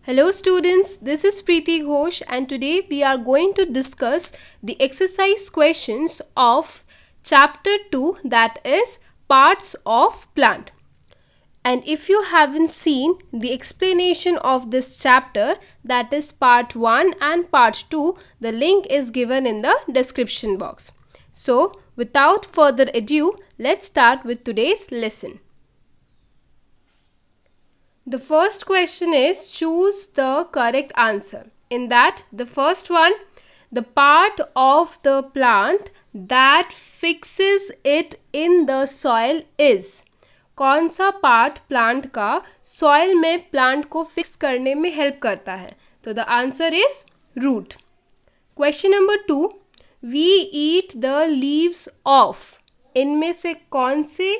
Hello students, this is Preeti Ghosh and today we are going to discuss the exercise questions of chapter 2, that is parts of plant. And if you haven't seen the explanation of this chapter, that is part 1 and part 2, the link is given in the description box. So without further ado, let's start with today's lesson. The first question is choose the correct answer. In that, the first one, the part of the plant that fixes it in the soil is. कौन सा part plant का soil में plant को fix करने में help करता है? तो the answer is root. Question number 2, we eat the leaves of. इनमें से कौन से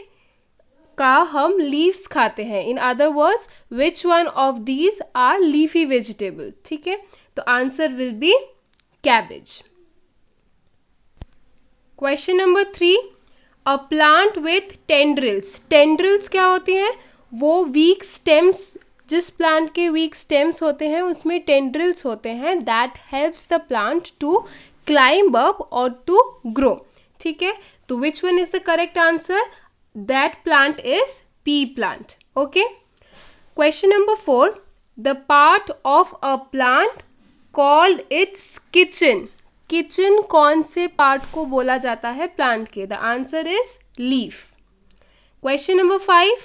का हम लीव्स खाते हैं? In other words, which one of these are leafy vegetable. ठीक है, तो answer will be cabbage. Question number 3, a plant with tendrils. Tendrils क्या होती हैं? वो वीक स्टेम्स, जिस प्लांट के वीक स्टेम्स होते हैं उसमें टेंड्रिल्स होते हैं, that helps the plant to climb up और टू ग्रो. ठीक है, तो which one is the correct answer? That plant is pea plant. Okay. Question number 4. The part of a plant called its kitchen. Kitchen कौन से part को बोला जाता है प्लांट के? The answer is leaf. Question number 5.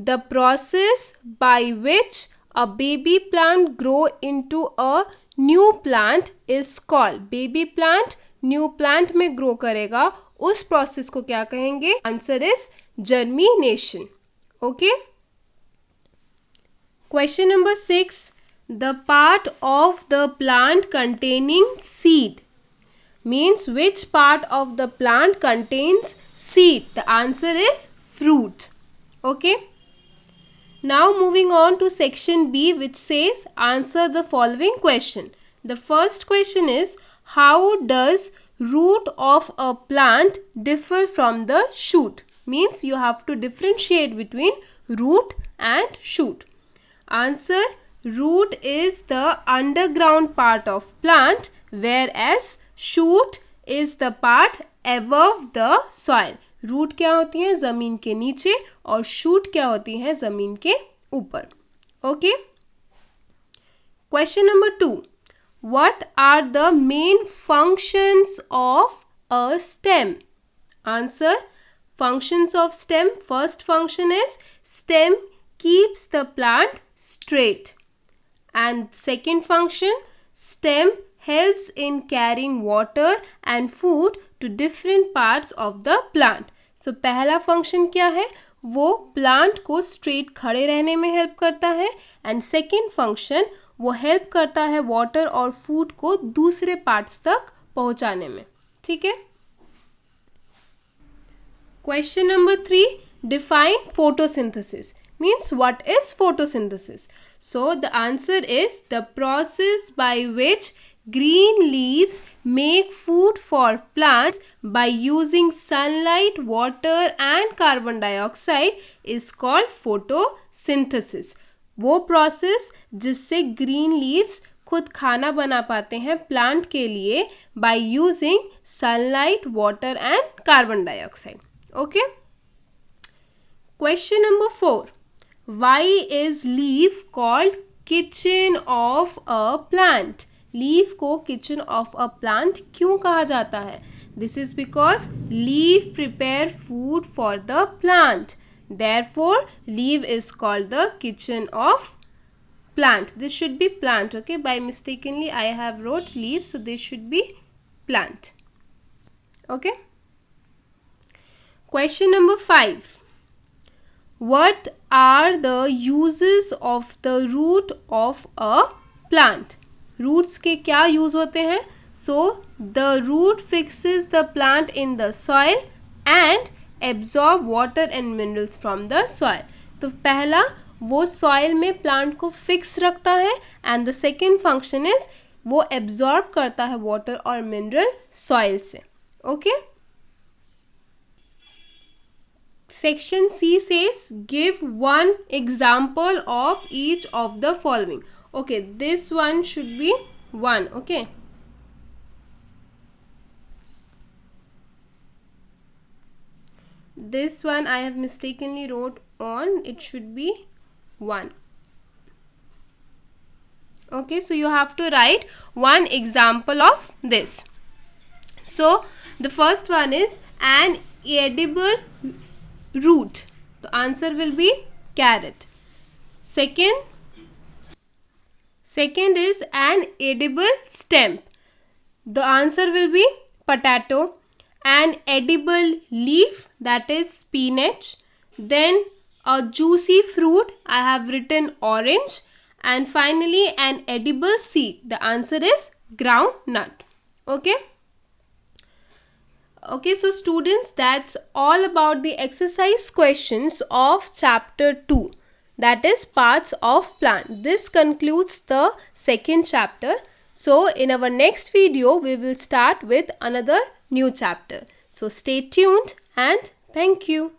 The process by which a baby plant grow into a new plant is called. Baby plant new plant में grow करेगा, उस प्रोसेस को क्या कहेंगे? Answer is germination. Okay. Question number 6. The part of the plant containing seed means which part of the plant contains seed? The answer is fruit. Okay. Now moving on to section B, which says answer the following question. The first question is, how does root of a plant differ from the shoot? Means you have to differentiate between root and shoot. Answer, root is the underground part of plant, whereas shoot is the part above the soil. root क्या होती है? जमीन के नीचे, और shoot क्या होती है? जमीन के ऊपर. Okay. Question number 2. What are the main functions of a stem? Answer, functions of stem. First function is stem keeps the plant straight. And second function, stem helps in carrying water and food to different parts of the plant. So पहला function क्या है? वो plant को straight खड़े रहने में help करता है. एंड सेकेंड फंक्शन, वो हेल्प करता है वाटर और फूड को दूसरे पार्ट्स तक पहुंचाने में. ठीक है. Question number 3. Define photosynthesis. Means what is photosynthesis? So the answer is the process by which green leaves make food for plants by using sunlight, water and carbon dioxide is called photosynthesis. वो process जिससे green leaves खुद खाना बना पाते हैं plant के लिए by using sunlight, water and carbon dioxide. Okay. Question number 4. Why is leaf called kitchen of a plant? Leaf को kitchen of a plant क्यों कहा जाता है? This is because leaf prepare food for the plant. Therefore, leaf is called the kitchen of plant. This should be plant. Okay. By mistakenly I have wrote leaf, so this should be plant. Okay. Question number 5. What are the uses of the root of a plant? Roots के क्या use होते हैं? So the root fixes the plant in the soil and absorb water and minerals from the soil. तो पहला, वो soil में plant को fix रखता है, and the second function is वो एब्जॉर्ब करता है वाटर और मिनरल सॉइल से. Okay. Section C says give one example of each of the following. Okay, this one should be 1. Okay, this one I have mistakenly wrote on, it should be 1. Okay, so you have to write one example of this. So the first one is an edible root. The answer will be carrot. Second is an edible stem. The answer will be potato. An edible leaf, that is spinach. Then a juicy fruit, I have written orange. And finally an edible seed. The answer is groundnut. Okay. Okay, so students, that's all about the exercise questions of chapter 2. That is parts of plant. This concludes the second chapter. So in our next video, we will start with another new chapter. So stay tuned and thank you.